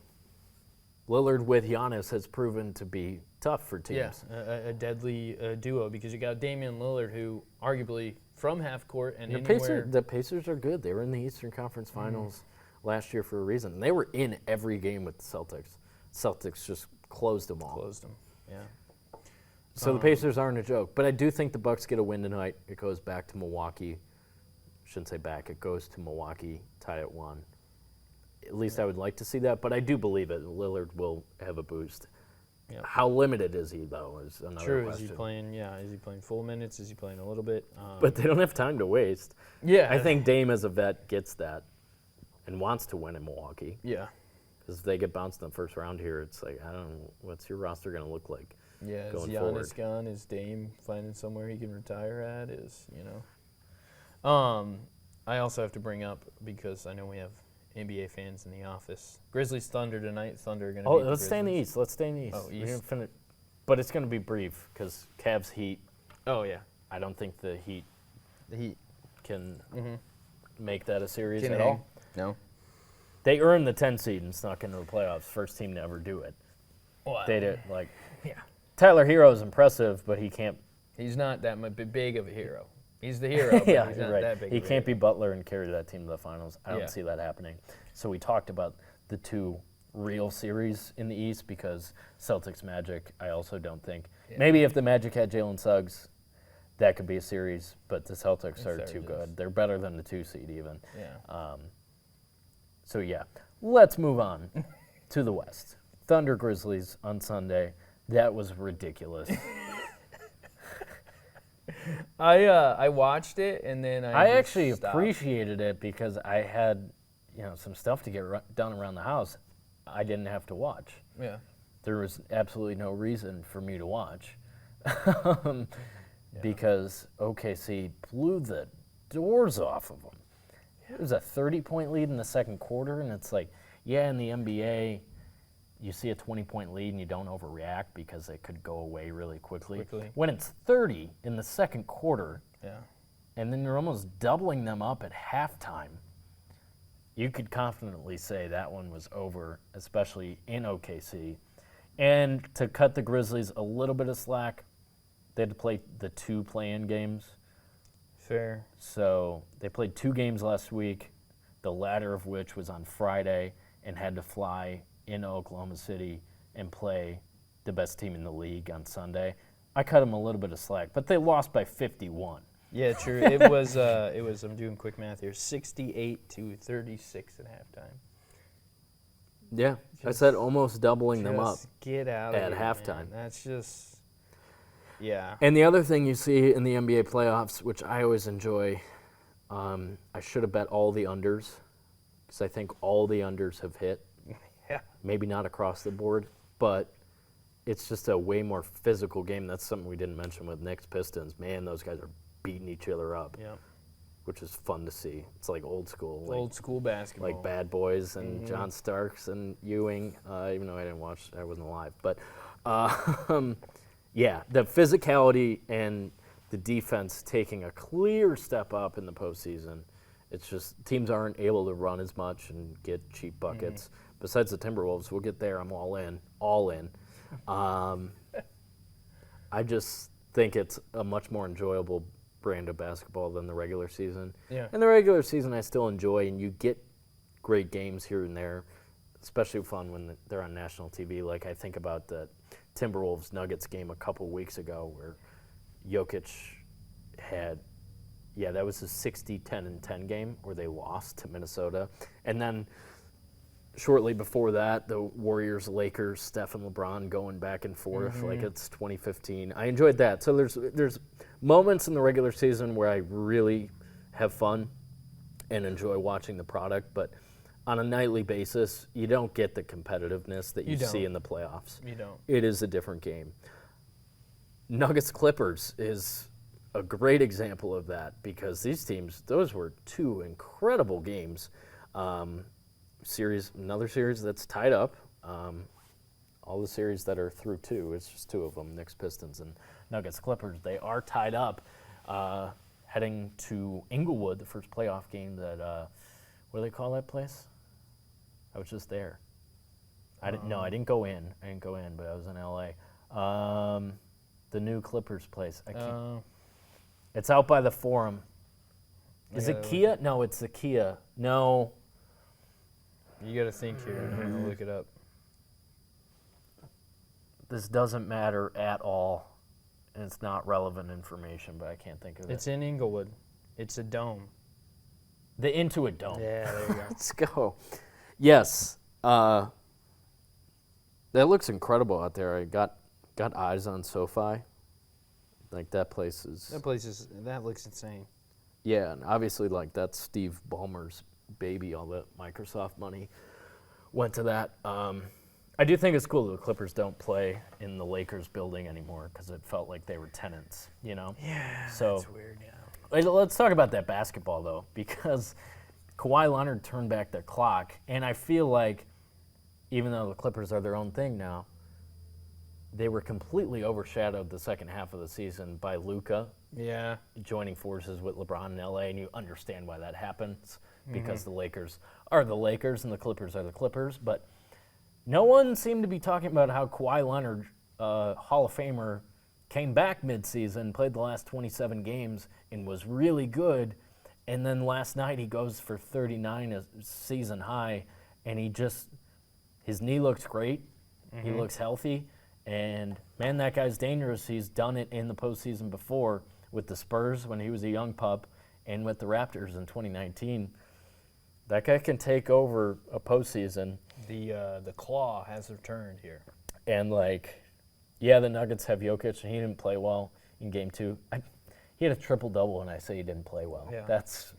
Lillard with Giannis has proven to be tough for teams. Yeah, a deadly duo because you got Damian Lillard, who arguably from half court and the Pacers are good. They were in the Eastern Conference Finals last year for a reason. And they were in every game with the Celtics. Celtics just closed them all. Yeah. So the Pacers aren't a joke. But I do think the Bucks get a win tonight. It goes back to Milwaukee. Shouldn't say back. It goes to Milwaukee, tied at 1. At least I would like to see that, but I do believe it. Lillard will have a boost. Yep. How limited is he, though, is another question. Is he playing, is he playing full minutes? Is he playing a little bit? But they don't have time to waste. Yeah. I think Dame as a vet gets that and wants to win in Milwaukee. Yeah. Because if they get bounced in the first round here, it's like, I don't know, what's your roster going to look like going forward? Is Giannis gone? Is Dame finding somewhere he can retire at? I also have to bring up, because I know we have NBA fans in the office. Grizzlies Thunder tonight. Thunder are going to beat the let's stay in the East. Let's stay in the East. Oh, East. But it's going to be brief because Cavs Heat. Oh, yeah. I don't think the Heat can make that a series at all. No. They earned the 10 seed and snuck into the playoffs. First team to ever do it. Well, they did Tyler Hero is impressive, but he can't. He's not that big of a hero. He's the hero, but he's not that big. He can't be Butler and carry that team to the finals. I don't see that happening. So we talked about the two real series in the East because Celtics Magic, I also don't think. Yeah. Maybe if the Magic had Jalen Suggs, that could be a series, but the Celtics are too good. They're better than the 2 seed even. Yeah. Let's move on to the West. Thunder Grizzlies on Sunday. That was ridiculous. I watched it and then I actually appreciated it because I had some stuff to get done around the house. I didn't have to watch. Yeah. There was absolutely no reason for me to watch because OKC blew the doors off of them. It was a 30-point lead in the second quarter, and it's like, yeah, in the NBA, you see a 20-point lead and you don't overreact because it could go away really quickly. When it's 30 in the second quarter, and then you're almost doubling them up at halftime, you could confidently say that one was over, especially in OKC. And to cut the Grizzlies a little bit of slack, they had to play the 2 play-in games. Fair. So they played 2 games last week, the latter of which was on Friday, and had to fly in Oklahoma City and play the best team in the league on Sunday. I cut them a little bit of slack, but they lost by 51. Yeah, true. It was. I'm doing quick math here. 68-36 at halftime. Yeah, I said almost doubling them up Get out at of halftime. Man. That's just. Yeah. And the other thing you see in the NBA playoffs, which I always enjoy, I should have bet all the unders because I think all the unders have hit. Yeah. Maybe not across the board, but it's just a way more physical game. That's something we didn't mention with Knicks Pistons. Man, those guys are beating each other up, which is fun to see. It's like old school. Old school basketball. Like Bad Boys and John Starks and Ewing, even though I didn't watch, I wasn't alive. But, yeah, the physicality and the defense taking a clear step up in the postseason. It's just teams aren't able to run as much and get cheap buckets. Besides the Timberwolves, we'll get there. I'm all in. I just think it's a much more enjoyable brand of basketball than the regular season. Yeah. And the regular season I still enjoy, and you get great games here and there, especially fun when they're on national TV. Like I think about the Timberwolves-Nuggets game a couple weeks ago where Jokic had, that was a 60-10-10 game where they lost to Minnesota. And then shortly before that, the Warriors-Lakers, Steph and LeBron going back and forth like it's 2015. I enjoyed that. So there's moments in the regular season where I really have fun and enjoy watching the product, but on a nightly basis, you don't get the competitiveness that you see in the playoffs. You don't. It is a different game. Nuggets-Clippers is a great example of that because these teams, those were 2 incredible games. Another series that's tied up. All the series that are through 2, it's just 2 of them, Knicks, Pistons, and Nuggets-Clippers. They are tied up, heading to Inglewood, the first playoff game that, what do they call that place? I was just there. I didn't go in, but I was in LA. The new Clippers place. I can't. It's out by the Forum. Is it Kia? No, it's the Kia. No. You got to think here. I'm going to look it up. This doesn't matter at all. And it's not relevant information, but I can't think of it. It's in Inglewood. It's a dome. The Intuit Dome. Yeah, there you go. Let's go. Yes. That looks incredible out there. I got eyes on SoFi. Like that place is. That looks insane. Yeah, and obviously like that's Steve Ballmer's baby. All the Microsoft money went to that. I do think it's cool that the Clippers don't play in the Lakers building anymore because it felt like they were tenants, you know? Yeah, so, that's weird, yeah. Let's talk about that basketball, though, because Kawhi Leonard turned back the clock, and I feel like even though the Clippers are their own thing now, they were completely overshadowed the second half of the season by Luka joining forces with LeBron in LA, and you understand why that happens because the Lakers are the Lakers and the Clippers are the Clippers, but no one seemed to be talking about how Kawhi Leonard, Hall of Famer, came back midseason, played the last 27 games, and was really good. And then last night he goes for 39, a season high, and his knee looks great. He looks healthy. And, man, that guy's dangerous. He's done it in the postseason before with the Spurs when he was a young pup and with the Raptors in 2019. That guy can take over a postseason. The claw has returned here. And, the Nuggets have Jokic, and he didn't play well in Game 2. He had a triple-double, and I say he didn't play well. Yeah. That's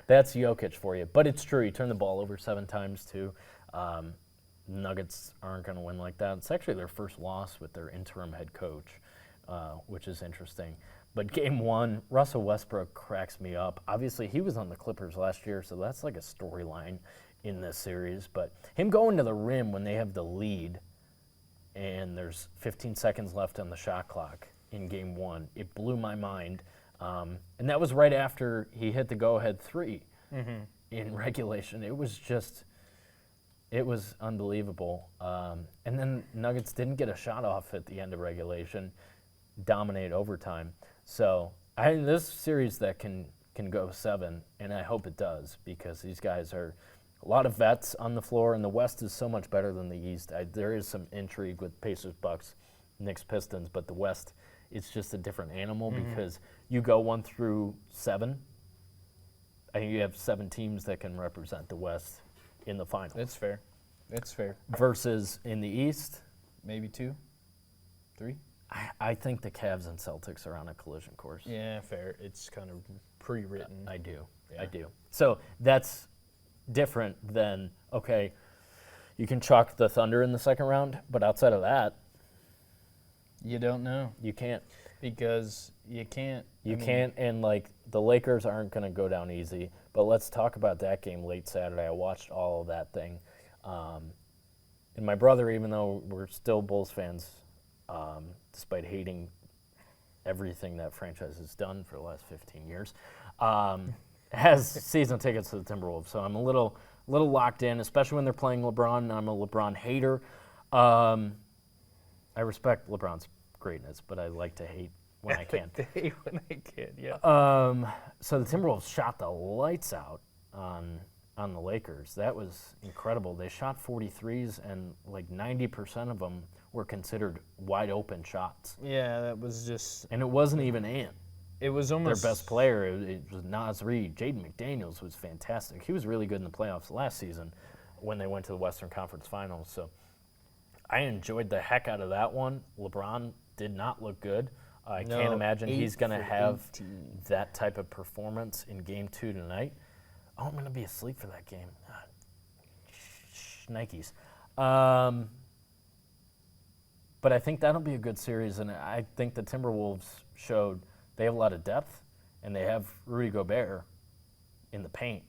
Jokic for you. But it's true. He turned the ball over 7 times, too. Nuggets aren't going to win like that. It's actually their first loss with their interim head coach, which is interesting. But game one, Russell Westbrook cracks me up. Obviously, he was on the Clippers last year, so that's like a storyline in this series. But him going to the rim when they have the lead and there's 15 seconds left on the shot clock in game one, it blew my mind. And that was right after he hit the go-ahead three in regulation. It was unbelievable. And then Nuggets didn't get a shot off at the end of regulation, dominate overtime. So this series that can go 7, and I hope it does, because these guys are a lot of vets on the floor, and the West is so much better than the East. There is some intrigue with Pacers, Bucks, Knicks, Pistons, but the West, it's just a different animal because you go 1 through 7. I think you have 7 teams that can represent the West in the finals. That's fair. That's fair. Versus in the East, Maybe 2, 3. I think the Cavs and Celtics are on a collision course. Yeah, fair. It's kind of pre-written. I do. Yeah. I do. So that's different than, okay, you can chalk the Thunder in the second round, but outside of that, You don't know you can't. because you can't. You can't, and like the Lakers aren't going to go down easy. But let's talk about that game late Saturday. I watched all of that thing. And my brother, even though we're still Bulls fans, despite hating everything that franchise has done for the last 15 years, has season tickets to the Timberwolves. So I'm a little locked in, especially when they're playing LeBron. I'm a LeBron hater. I respect LeBron's greatness, but I like to hate when I can. When I can, yeah. So the Timberwolves shot the lights out on the Lakers. That was incredible. They shot 43s, and like 90% of them were considered wide open shots. Yeah, that was just. And it wasn't even Ant, It was their almost best player. It was Naz Reid. Jaden McDaniels was fantastic. He was really good in the playoffs last season when they went to the Western Conference Finals. So I enjoyed the heck out of that one. LeBron did not look good. I can't imagine he's going to have 18. that type of performance in Game 2 tonight. Oh, I'm going to be asleep for that game. Nikes. But I think that'll be a good series, and I think the Timberwolves showed they have a lot of depth, and they have Rudy Gobert in the paint,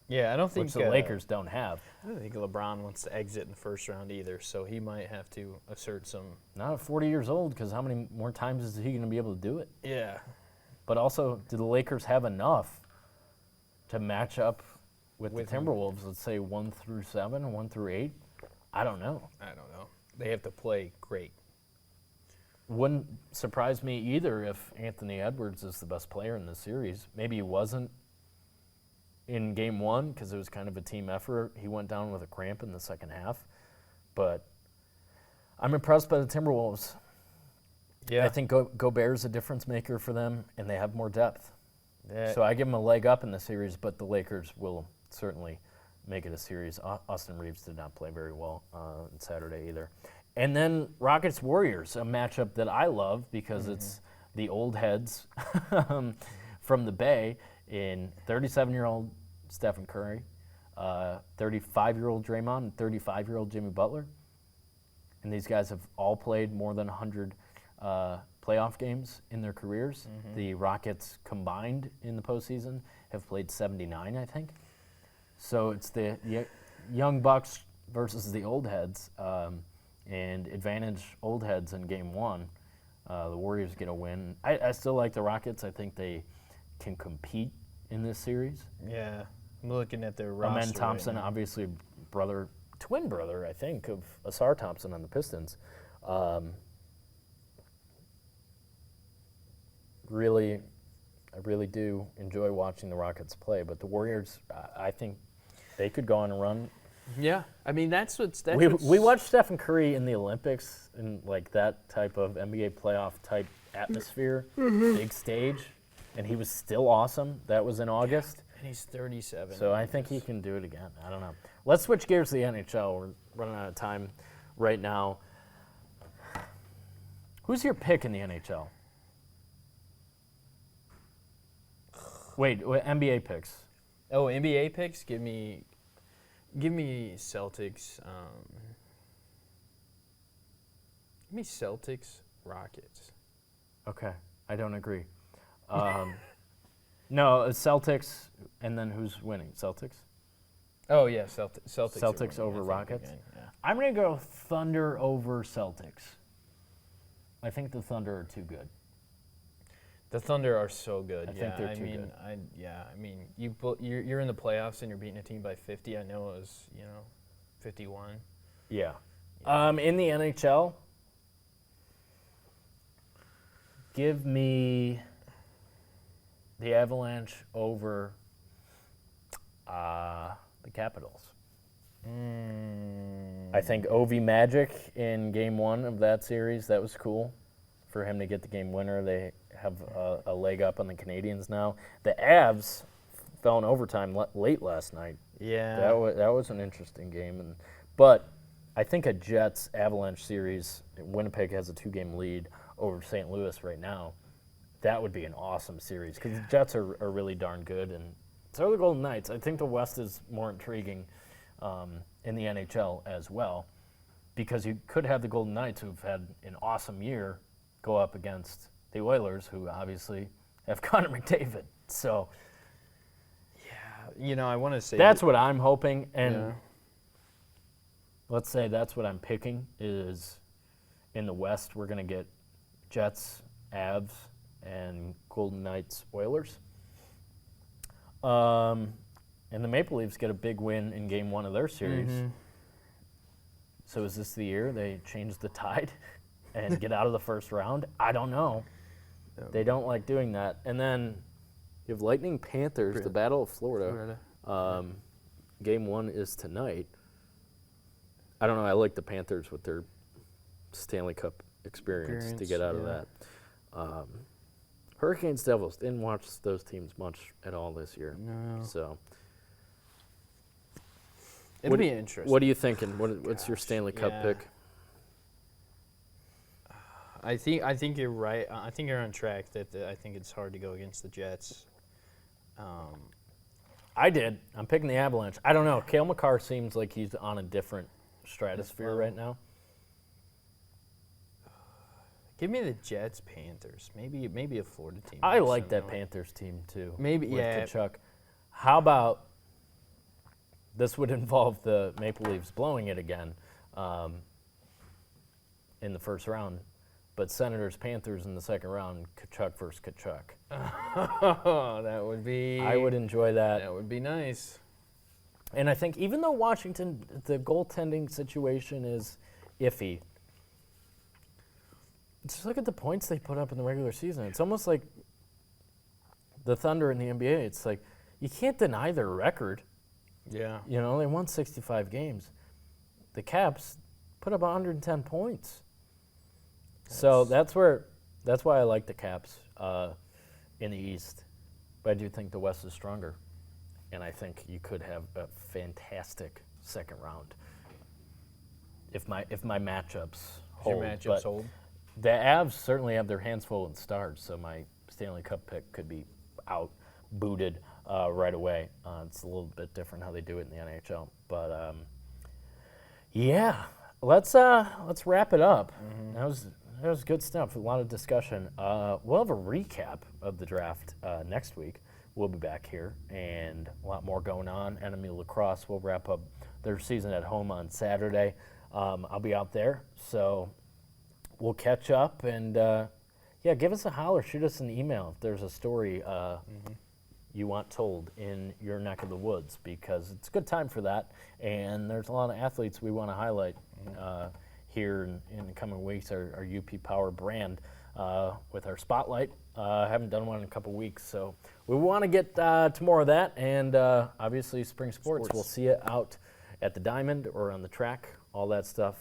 Yeah, I don't think which the Lakers don't have. I don't think LeBron wants to exit in the first round either, so he might have to assert some. Not at 40 years old, because how many more times is he going to be able to do it? Yeah. But also, do the Lakers have enough to match up with the With him. Timberwolves, let's say 1 through 7, 1 through 8? I don't know. I don't know. They have to play great. Wouldn't surprise me either if Anthony Edwards is the best player in this series. Maybe he wasn't in Game 1 because it was kind of a team effort. He went down with a cramp in the second half. But I'm impressed by the Timberwolves. Yeah. I think Gobert's a difference maker for them, and they have more depth. Yeah. So I give them a leg up in the series, but the Lakers will certainly make it a series. Austin Reeves did not play very well on Saturday either. And then Rockets-Warriors, a matchup that I love because it's the old heads from the Bay in 37-year-old Stephen Curry, 35-year-old Draymond, and 35-year-old Jimmy Butler. And these guys have all played more than 100 playoff games in their careers. The Rockets combined in the postseason have played 79, I think. So it's the young Bucks versus the old heads, and advantage old heads in Game 1. The Warriors get a win. I still like the Rockets. I think they can compete in this series. Yeah. I'm looking at their roster. Amen Thompson, right now. obviously twin brother, I think, of Asar Thompson on the Pistons. I really do enjoy watching the Rockets play, but the Warriors, I think they could go on a run. Yeah. I mean, that's what's. We watched Stephen Curry in the Olympics in like that type of NBA playoff type atmosphere, big stage, and he was still awesome. That was in August. And he's 37. So I think he can do it again. I don't know. Let's switch gears to the NHL. We're running out of time right now. Who's your pick in the NHL? Wait, NBA picks. Oh, NBA picks? Give me Celtics. Give me Celtics, Rockets. Okay, I don't agree. No, Celtics, and then who's winning? Celtics? Oh, yeah, Celtics. Celtics are over winning, I think, Rockets? again, yeah. I'm going to go Thunder over Celtics. I think the Thunder are too good. The Thunder are so good. I think they're too mean, good. you're in the playoffs and you're beating a team by 50. I know it was 51. Yeah. In the NHL, give me the Avalanche over the Capitals. I think Ovi Magic in Game 1 of that series, that was cool for him to get the game winner. They have a leg up on the Canadians now. The Avs fell in overtime late last night. Yeah. That was an interesting game. But I think a Jets-Avalanche series, Winnipeg has a 2-game lead over St. Louis right now. That would be an awesome series because the Jets are really darn good, and so are the Golden Knights. I think the West is more intriguing in the NHL as well because you could have the Golden Knights, who've had an awesome year, go up against the Oilers, who obviously have Connor McDavid. So, I want to say that's what I'm hoping, and Yeah. let's say that's what I'm picking is in the West we're going to get Jets, Avs, and Golden Knights, Oilers. And the Maple Leafs get a big win in Game 1 of their series. Mm-hmm. So is this the year they change the tide and get out of the first round? I don't know. They don't like doing that. And then you have Lightning Panthers, the Battle of Florida. Game 1 is tonight. I don't know. I like the Panthers with their Stanley Cup experience to get out of that. Hurricanes, Devils, didn't watch those teams much at all this year. No. So It'll be interesting. what are you thinking? What's your Stanley Cup pick? I think you're right. I think you're on track. I think it's hard to go against the Jets. I'm picking the Avalanche. I don't know. Cale Makar seems like he's on a different stratosphere right now. Give me the Jets, Panthers. Maybe a Florida team. I like that Panthers team too. Maybe, with yeah. Tkachuk. How about this would involve the Maple Leafs blowing it again in the first round, but Senators, Panthers in the second round, Tkachuk versus Tkachuk. Oh, that would be. I would enjoy that. That would be nice. And I think even though Washington, the goaltending situation is iffy, just look at the points they put up in the regular season. It's almost like the Thunder in the NBA. It's like you can't deny their record. Yeah. They won 65 games. The Caps put up 110 points. So that's why I like the Caps in the East. But I do think the West is stronger. And I think you could have a fantastic second round if my matchups hold. Your matchups But hold. the Avs certainly have their hands full with stars, so my Stanley Cup pick could be booted right away. It's a little bit different how they do it in the NHL, but let's wrap it up. That was good stuff. A lot of discussion. We'll have a recap of the draft next week. We'll be back here, and a lot more going on. Enemy Lacrosse will wrap up their season at home on Saturday. I'll be out there, so we'll catch up, and give us a holler. Shoot us an email if there's a story you want told in your neck of the woods, because it's a good time for that, and there's a lot of athletes we want to highlight here in the coming weeks, our UP Power brand with our Spotlight. Haven't done one in a couple weeks, so we want to get to more of that, and obviously Spring Sports. We'll see you out at the Diamond or on the track, all that stuff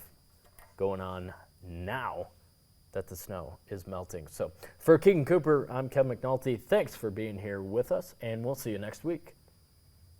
going on now that the snow is melting. So for Keegan Cooper, I'm Kevin McNulty. Thanks for being here with us, and we'll see you next week.